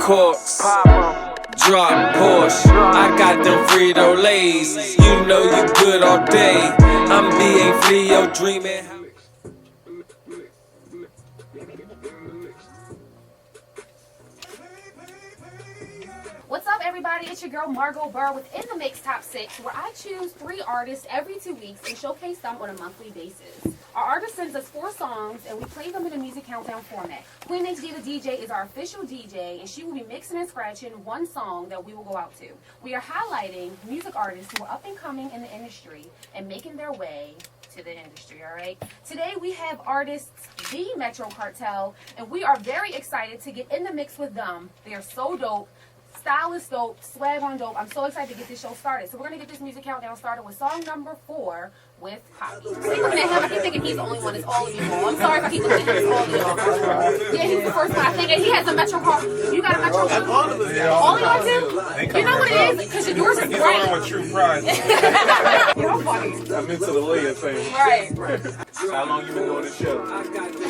corks, drop Porsche. I got them Frito Lays. You know you good all day. I'm being Leo dreaming. What's up, everybody? It's your girl Margo Burr within the Mix Top 6, where I choose 3 artists every 2 weeks and showcase them on a monthly basis. Our artist sends us 4 songs, and we play them in a music countdown format. Queen HD, the DJ, is our official DJ, and she will be mixing and scratching one song that we will go out to. We are highlighting music artists who are up and coming in the industry and making their way to the industry, all right? Today we have artists The Metro Cartel, and we are very excited to get in the mix with them. They are so dope. Style is dope, swag on dope. I'm so excited to get this show started. So we're going to get this music countdown started with song number 4 with Poppy. I keep looking at him. I keep thinking he's the only one. It's all of you all. I'm sorry if I keep looking at him. It's all of you all. Yeah, he's the first one. I think he has a Metro car. You got a Metro car? All of us. All of y'all do? You know what it is? Because yours is great. He's on with True Pride. You're funny. I'm into the Leah thing. Right. How long you been doing this show?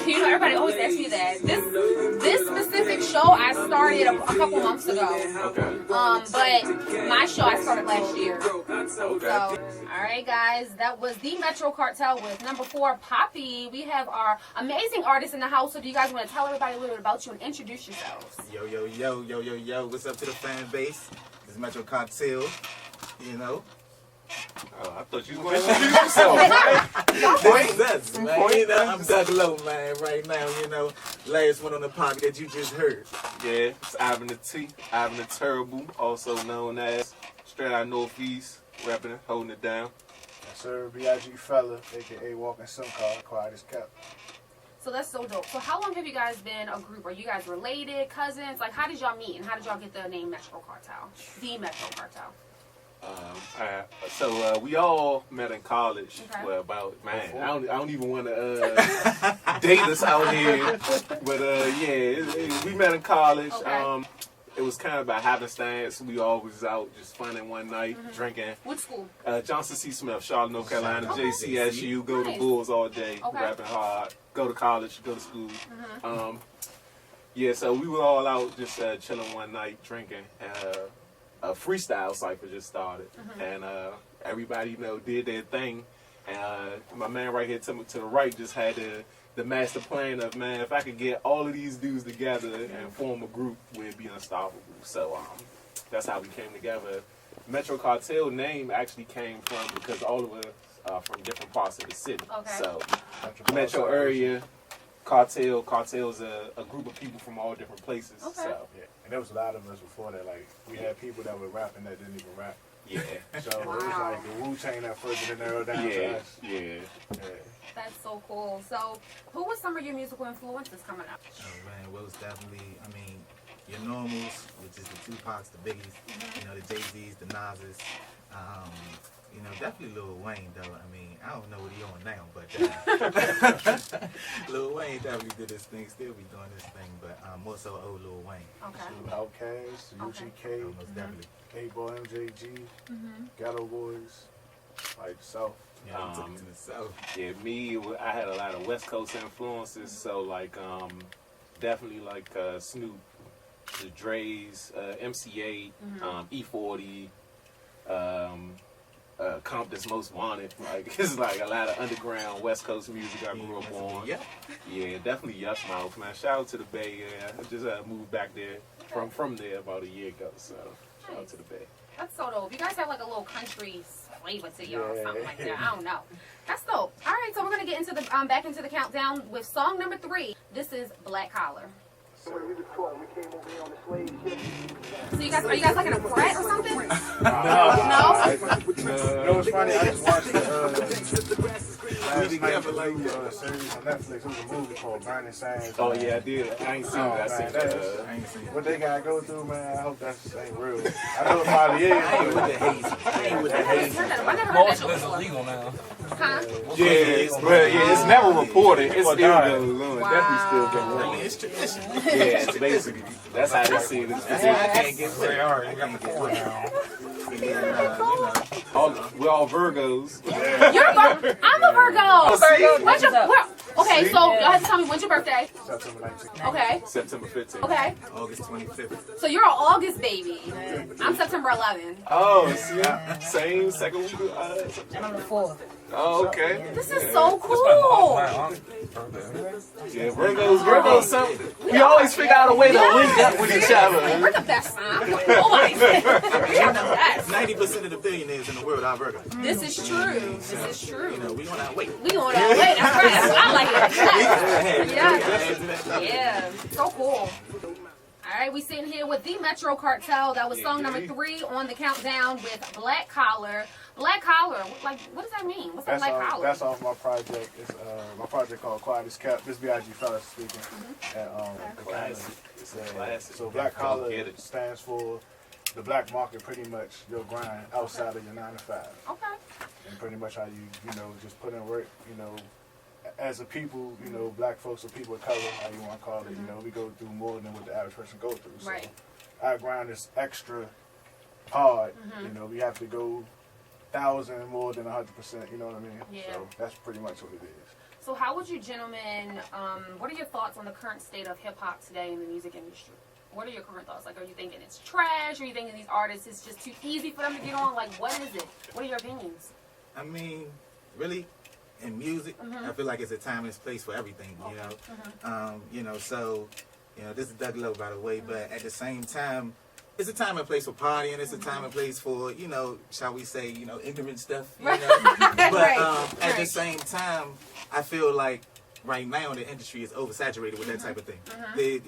You know, everybody always asks me that. This specific show I started a couple months ago. Okay. But my show I started last year. Okay. So, alright guys, that was The Metro Cartel with number 4, Poppy. We have our amazing artists in the house, so do you guys want to tell everybody a little bit about you and introduce yourselves? Yo, what's up to the fan base? This is Metro Cartel, you know. Oh, I thought you was going to introduce yourself. That's man. You know, I'm Doug Low, man, right now, you know. Last one on the pop that you just heard. Yeah, it's Ivan the T, Ivan the Terrible, also known as Straight Out Northeast, rapping, holding it down. Yes, sir. B.I.G. Fella, a.k.a. Walking Some Car, quiet as kept. So that's so dope. So how long have you guys been a group? Are you guys related, cousins? Like, how did y'all meet, and how did y'all get the name Metro Cartel? The Metro Cartel. So we all met in college. Okay. Well, about man, I don't even want to date us out here, but we met in college. Okay. It was kind of by happenstance. We always out just funning one night, drinking. What school? Johnson C. Smith, Charlotte, North Carolina, Okay. JCSU. Go to Bulls all day, rapping hard. Go to college, go to school. So we were all out just chilling one night, drinking. A freestyle cipher just started, and everybody did their thing. And my man right here to the right just had the master plan of, man, if I could get all of these dudes together and form a group, we'd be unstoppable. So that's how we came together. Metro Cartel name actually came from because all of us are from different parts of the city. Okay. So Metro area, Cartel's a group of people from all different places. Okay. So. Yeah. And there was a lot of us before that. Like, we had people that were rapping that didn't even rap. Yeah. So it was like the Wu-Tang that first and narrowed down to us. Yeah. That's so cool. So who was some of your musical influences coming up? Oh, man, well, it's definitely, I mean, your normals, which is the Tupacs, the Biggies, you know, the Jay-Z's, the Nas's, you know, definitely Lil Wayne, though. I mean, I don't know what he on now, but Lil Wayne definitely did his thing, still be doing his thing, but more so old Lil Wayne. Okay. Outkast, UGK, Most definitely. A-Boy MJG, Ghetto Boys, like South. Yeah, I took it to the South. Yeah, I had a lot of West Coast influences, so like definitely like Snoop, the Dre's, MC8, E40, Compton's Most Wanted. Like it's like a lot of underground West Coast music I grew up on. Yeah. Yeah, definitely Yuck Mouth, man. Shout out to the Bay Area. I just moved back there from there about a year ago, so shout out to the Bay. That's so dope. You guys have like a little country flavor to y'all, something like that. I don't know. That's dope. All right, so we're gonna get into the back into the countdown with song number 3. This is Black Collar. So you guys, are you guys like in a frat or something? No. You know what's funny? I just watched the last night series on Netflix. It was a movie called Burning Sands. Oh yeah, I did. I ain't seen it. I seen it. What they gotta go through, man. I hope that ain't real. I know it probably is. I ain't with the hazy. I ain't with the hazy. I never heard that Most show of it's before. illegal now. Huh? It's never reported. It still goes on. It definitely still goes I on. mean, it's tradition. Yeah, it's basically. That's how they see it. I can't get with it. We're all Virgos. I'm a Virgo. What's your Okay, See? so you have to tell me when's your birthday. September 19th. Okay. September 15th. Okay. August 25th. So you're an August baby. I'm September 11th. Oh, see? Same second week. I'm the 4th. Oh, okay. This is so cool. Yeah, Virgo's something. We always figure out a way to link up with each other. We're the best sign. Nobody's We're the best. 90% of the billionaires in the world are Virgo. This is true. This is You true. know, we on our way. We on our way. That's right. That's what I like it. Yeah. Yeah. So cool. All right, we sitting here with the Metro Cartel. That was song number 3 on the countdown with Black Collar. Black Collar, like, what does that mean? What's a Black Collar? That's off my project. It's my project called Quiet as Kept. This B.I.G. fellas speaking. So Black Collar stands for the black market, pretty much your grind outside of your 9 to 5. Okay. And pretty much how you know, just put in work, you know, as a people, you know, black folks or people of color, how you want to call it, you know, we go through more than what the average person goes through. So Right. our grind is extra hard. You know, we have to go 1,000 more than 100%, you know what I mean? Yeah. So that's pretty much what it is. So how would you gentlemen, what are your thoughts on the current state of hip-hop today in the music industry? What are your current thoughts? Like, are you thinking it's trash? Are you thinking these artists, it's just too easy for them to get on? Like, what is it? What are your opinions? I mean, really, in music, I feel like it's a time and place for everything, you know? You know, so, you know, this is Doug Lowe, by the way, but at the same time, it's a time and place for partying. It's a time and place for, you know, shall we say, you know, ignorant stuff, you know? But at the same time, I feel like right now the industry is oversaturated with that type of thing.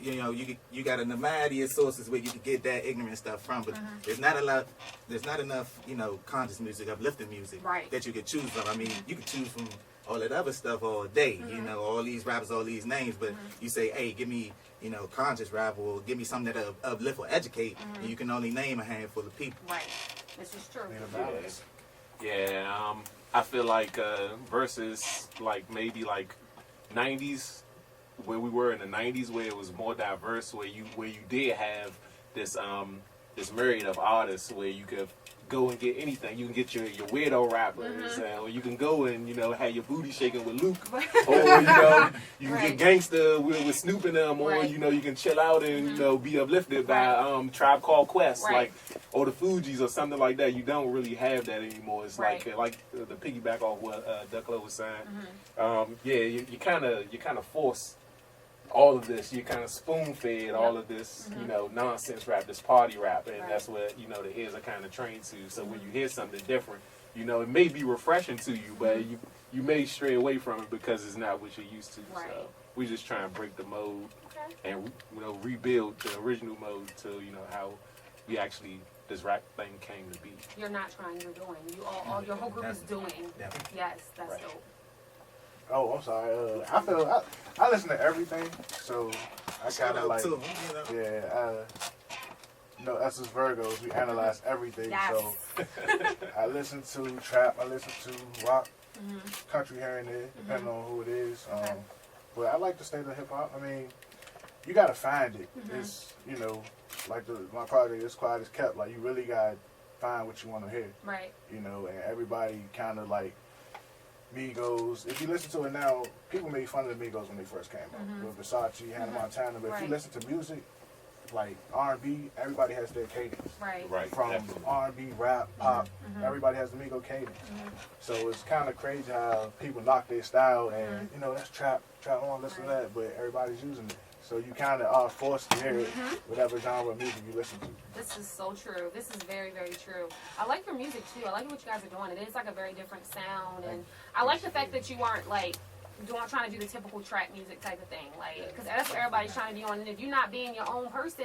You know, you got a variety of sources where you can get that ignorant stuff from, but there's not enough, you know, conscious music, uplifting music that you could choose from. I mean, you could choose from all that other stuff all day, you know, all these rappers, all these names, but you say, hey, give me, you know, conscious rap, or give me something that'll uplift or educate, and you can only name a handful of people. Right. This is true. Yeah, I feel like versus like maybe like 90s, where we were in the 90s, where it was more diverse, where you did have this this myriad of artists where you could go and get anything. You can get your weirdo rappers, or you can go and, you know, have your booty shaking with Luke, or, you know, you can get gangster with Snoop and them, or, you know, you can chill out and, you know, be uplifted by Tribe Called Quest, like, or the Fugees or something like that. You don't really have that anymore. It's like the piggyback off what Doug Lowe was saying. Yeah, you kind of force all of this. You kind of spoon-fed all of this, you know, nonsense rap, this party rap, and that's what, you know, the ears are kind of trained to. So when you hear something different, you know, it may be refreshing to you, but you may stray away from it because it's not what you're used to. So we just try and break the mode and, you know, rebuild the original mode to, you know, how we actually, this rap thing came to be. You're not trying, you're doing. You all your whole group is doing. Yes, that's dope. Oh, I'm sorry. I listen to everything, so I kind of like, to them, you know? you know, us as Virgos, we analyze everything. Yes. So I listen to trap, I listen to rock, country here and there, depending on who it is. But I like the state of hip hop. I mean, you gotta find it. It's, you know, like my project is Quiet as Kept. Like, you really gotta find what you want to hear. Right. You know, and everybody kind of like Migos. If you listen to it now, people made fun of the Migos when they first came out. With Versace, Hannah Montana. But if you listen to music, like R&B, everybody has their cadence. Right. From R&B, rap, pop, everybody has the Migo cadence. So it's kind of crazy how people knock their style and, you know, that's trap, I want to listen to that, but everybody's using it. So you kind of are forced to hear it, whatever genre of music you listen to. This is so true. This is very, very true. I like your music too. I like what you guys are doing. It is like a very different sound, and I like the fact that you aren't like trying to do the typical trap music type of thing, like, because that's what everybody's trying to be on. And if you're not being your own person,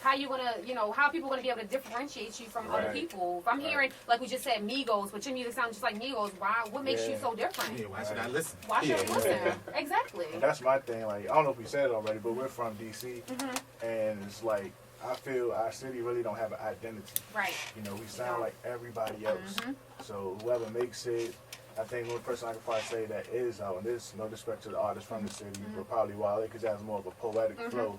how you gonna, you know, how are people gonna be able to differentiate you from other people? If I'm hearing, like we just said, Migos, but your music sounds just like Migos, why? What makes you so different? Yeah, why should I listen? Why should I listen? Exactly. And that's my thing. Like, I don't know if we said it already, but we're from DC, and it's like, I feel our city really don't have an identity. Right. You know, we sound like everybody else. So whoever makes it, I think one person I could probably say that is out, and this, no disrespect to the artists from the city, but probably Wale, because it has more of a poetic flow,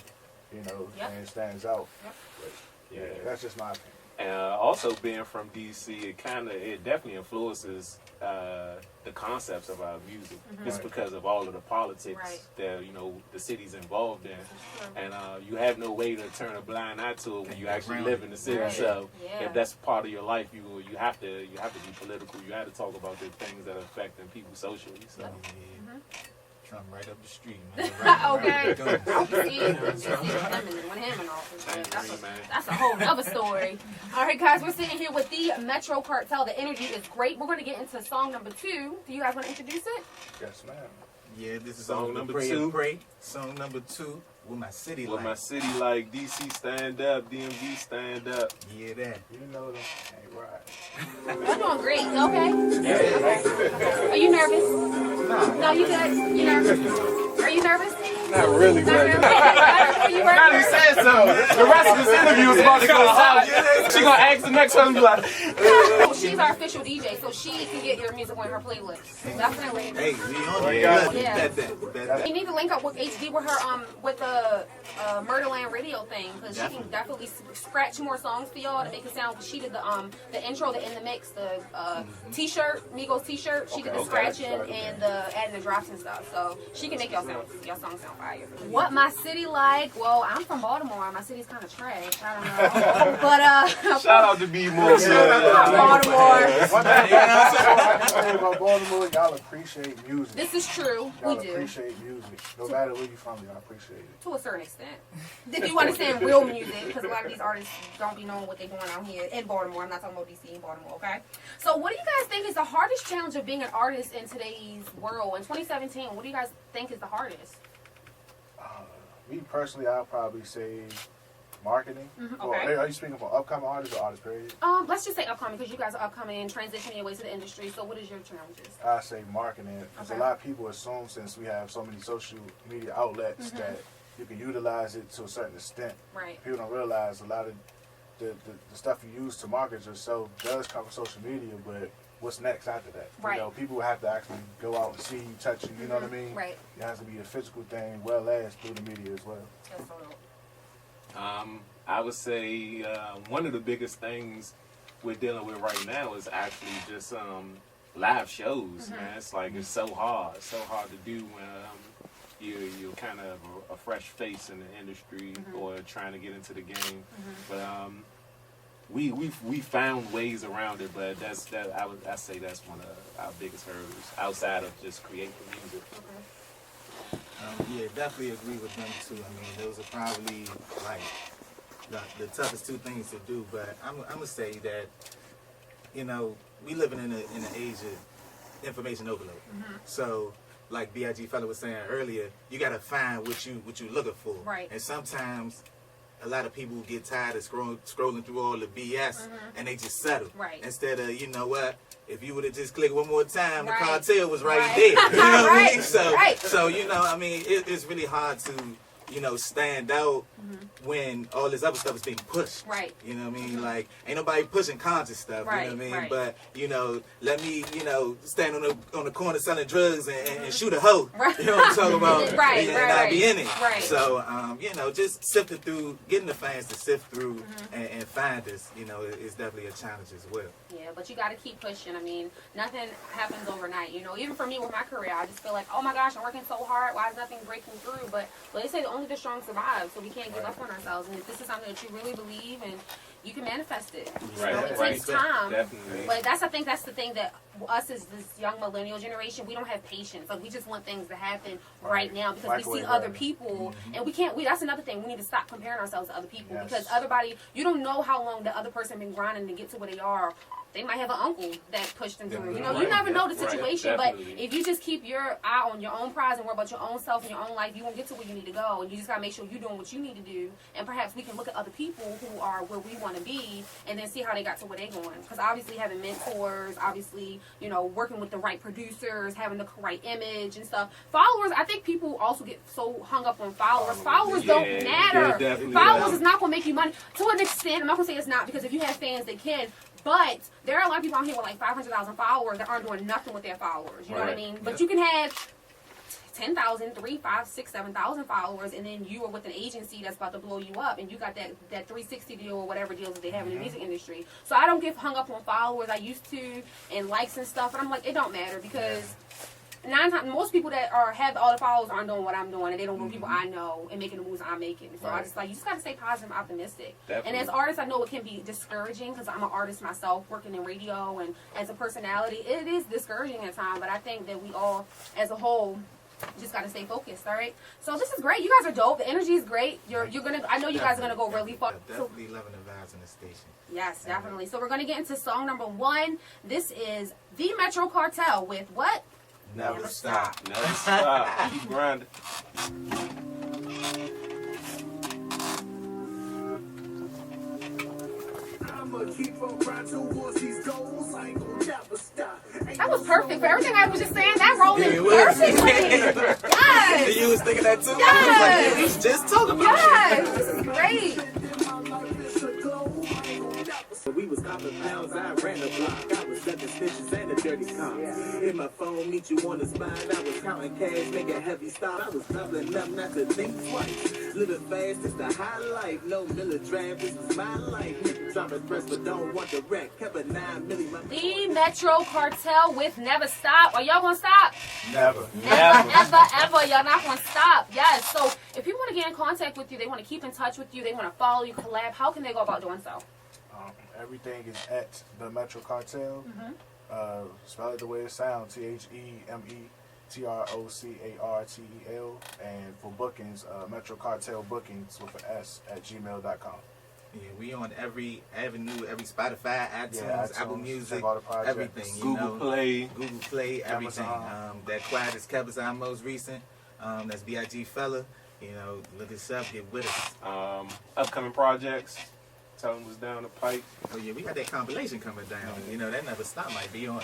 you know, and it stands out. But, yeah, that's just my opinion. And also being from DC, it definitely influences the concepts of our music, just because of all of the politics that the city's involved in, and you have no way to turn a blind eye to it when you actually live in the city. So if that's part of your life, you have to be political. You have to talk about the things that are affecting people socially. So. Trump right up the street, man. Okay. That's a whole other story. All right, guys, we're sitting here with the Metro Cartel. The energy is great. We're going to get into song number 2. Do you guys want to introduce it? Yes, ma'am. Yeah, this is Song number 2. Song number 2. With my city like. With my city like. DC stand up, DMV stand up. Yeah, that. You know them ain't right. You're doing great. You okay? Are you nervous? No, you good? You nervous? Are you nervous? Not really, Not really? Are you Now he nervous? said so. The rest of this interview is about to go south. She gonna ask the next one and be like, She's our official DJ, so she can get your music on her playlist. Definitely. Hey, we on there. Yeah. Bet. You need to link up with HD with her with the Murderland Radio thing, because she can definitely scratch more songs for y'all to make it sound. Cause she did the intro, the in the mix, the T-shirt, Migos T-shirt. She did the scratching and the adding the drops and stuff. So she can make y'all songs sound fire. What my city like? Well, I'm from Baltimore. My city's kind of trash. I don't know, but shout out to B More. Baltimore. One thing about Baltimore, y'all appreciate music. This is true. Y'all We do. appreciate music. No matter where you from, y'all appreciate it. To a certain extent. If you understand real music, because a lot of these artists don't be knowing what they're doing out here in Baltimore. I'm not talking about DC, in Baltimore, okay? So what do you guys think is the hardest challenge of being an artist in today's world? In 2017, what do you guys think is the hardest? Me personally, I'll probably say marketing. Okay. Are you speaking for upcoming artists or artists, period? Let's just say upcoming, because you guys are upcoming and transitioning away to the industry. So what is your challenges? I say marketing, because Okay. a lot of people assume since we have so many social media outlets that you can utilize it to a certain extent. Right. People don't realize a lot of the stuff you use to market yourself does come from social media, but what's next after that? Right. You know, people have to actually go out and see you, touch you, you know what I mean? Right. It has to be a physical thing, well as through the media as well. That's so dope. I would say one of the biggest things we're dealing with right now is actually just live shows, man. It's like it's so hard to do when you're kind of a fresh face in the industry or trying to get into the game. But we found ways around it, but I say that's one of our biggest hurdles outside of just creating music. Yeah, definitely agree with them too. I mean, those are probably like the toughest two things to do. But I'm gonna say that we living in an age of information overload. So, like Big fella was saying earlier, you gotta find what you looking for. Right. And sometimes a lot of people get tired of scrolling through all the BS and they just settle. Right. Instead of, you know what, if you would have just clicked one more time, Right. the cartel was right, Right. there. You know what I mean? So, Right. so I mean, it's really hard to, stand out when all this other stuff is being pushed. Right. You know what I mean? Like, ain't nobody pushing conscious stuff. Right, You know what I mean? right. But let me, stand on the corner selling drugs and shoot a hoe. Right. You know what I'm talking about? Right, and right, I be in it. right. So, just sifting through, getting the fans to sift through and find us, is definitely a challenge as well. Yeah, but you got to keep pushing. I mean, nothing happens overnight. Even for me with my career, I just feel like, oh my gosh, I'm working so hard. Why is nothing breaking through? But they say only the strong survive, so we can't give up on ourselves. And if this is something that you really believe in, you can manifest it. Right, It right. takes time. Definitely. But that's the thing that us as this young millennial generation, we don't have patience. Like, we just want things to happen right now because we Microwave see other right. people, and we can't. That's another thing. We need to stop comparing ourselves to other people Yes. because you don't know how long the other person been grinding to get to where they are. They might have an uncle that pushed them through. You never know the Right, situation. But definitely. if you just keep your eye on your own prize and worry about your own self and your own life, you won't get to where you need to go. And you just gotta make sure you're doing what you need to do. And perhaps we can look at other people who are where we want to be, and then see how they got to where they're going. Because obviously having mentors, obviously working with the right producers, having the right image and stuff. Followers, I think people also get so hung up on followers. Followers don't Yeah, matter. definitely. Followers is not gonna make you money to an extent. I'm not gonna say it's not, because if you have fans, they can. But there are a lot of people out here with like 500,000 followers that aren't doing nothing with their followers. You know what I Right. mean? But you can have 10,000, 3, 5, 6, 7,000 followers, and then you are with an agency that's about to blow you up, and you got that 360 deal or whatever deals that they have in the music industry. So I don't get hung up on followers. I used to, and likes and stuff, and I'm like, it don't matter, because most people that have all the followers aren't doing what I'm doing, and they don't know people I know and making the moves I'm making. So I just you just got to stay positive and optimistic. Definitely. And as artists, I know it can be discouraging, because I'm an artist myself, working in radio, and as a personality, it is discouraging at times. But I think that we all, as a whole, just got to stay focused. All right. So this is great. You guys are dope. The energy is great. You're gonna. I know you guys are gonna go really far. Definitely loving the vibes in the station. Yes, definitely. So we're gonna get into song number 1. This is the Metro Cartel with what? Never stop. Never stop. Keep grinding. That was perfect for everything I was just saying. That rolled in perfectly. Yes. You was thinking that too? Yes. We was just talking about Yes. This is great. We was copping pounds, I ran the block. I was ducking stitches and the dirty cops. In my phone, meet you on the spine. I was counting cash, making heavy stop. I was doubling up not to think twice. Living fast is the high life. No milligram, this is my life. Niggas trying to press but don't want the wreck. Kept a 9 milli. The Metro Cartel with Never Stop. Are y'all gonna stop? Never. Never, ever, ever. Y'all not gonna stop. Yes. So if people want to get in contact with you, they want to keep in touch with you, they want to follow you, collab, how can they go about doing so? Everything is at the Metro Cartel. Spell it the way it sounds: TheMetroCartel. And for bookings, Metro Cartel Bookings with an S at gmail.com. Yeah, we on every avenue, every Spotify, iTunes, iTunes, Apple Music, all the projects. everything. You Google know, Play. Google Play, everything. Amazon. That Quiet as Kept is our most recent. That's B.I.G. Fella. You know, look us up, get with us. Upcoming projects. Tell them what's down the pipe. Oh yeah, we got that compilation coming down. You know, that Never Stop might be on.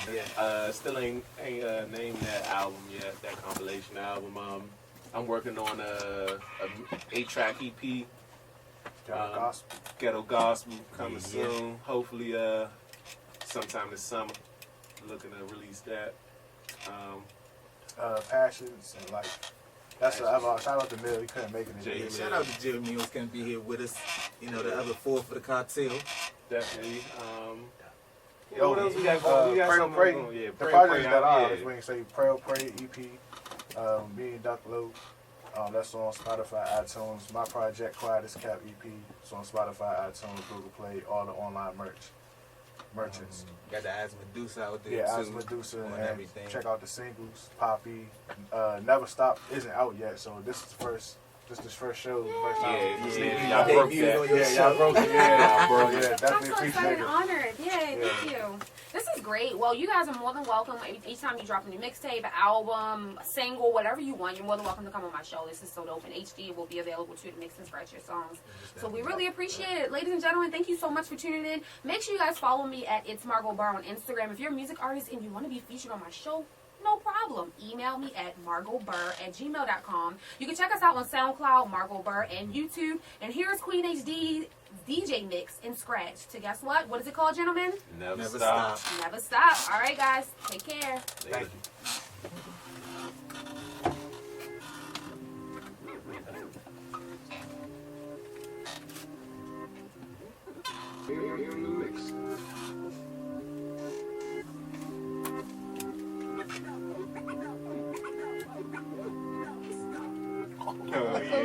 Still ain't named that album yet. That compilation album. I'm working on a 8-track EP. Ghetto Gospel coming soon. Hopefully, sometime this summer. Looking to release that. Passions and like. That's shout out to Mill. He couldn't make it. Yeah, shout out to Jill Mills, gonna be here with us. You know, the other 4 for the cartel. Definitely. What else we got going? We got Pray, something Pray. going. Yeah, The projects that are, yeah. is when you say Pray, Pray EP, me and Duck Low. That's on Spotify, iTunes. My project, Quiet as Kept EP. It's on Spotify, iTunes, Google Play, all the online merchants. Got the As Medusa out there Yeah, too. As Medusa on and everything. check out the singles. Poppy, Never Stop isn't out yet, so this is the first show. First time. Y'all broke that. Y'all broke it. Yeah, bro. Yeah, I'm definitely so appreciate excited and it. honored. Yay, thank you. This is great. Well, you guys are more than welcome. Each time you drop a new mixtape, an album, a single, whatever you want, you're more than welcome to come on my show. This is so dope. And HD will be available too to mix and scratch your songs. So we really appreciate it. Ladies and gentlemen, thank you so much for tuning in. Make sure you guys follow me at It's Margo Burr on Instagram. If you're a music artist and you want to be featured on my show, no problem. Email me at margoburr@gmail.com. You can check us out on SoundCloud, Margo Burr, and YouTube. And here's Queen HD DJ Mix and Scratch to guess what? What is it called, gentlemen? Never Never stop. stop. Never stop. All right, guys. Take care. Thank you. Oh, yeah.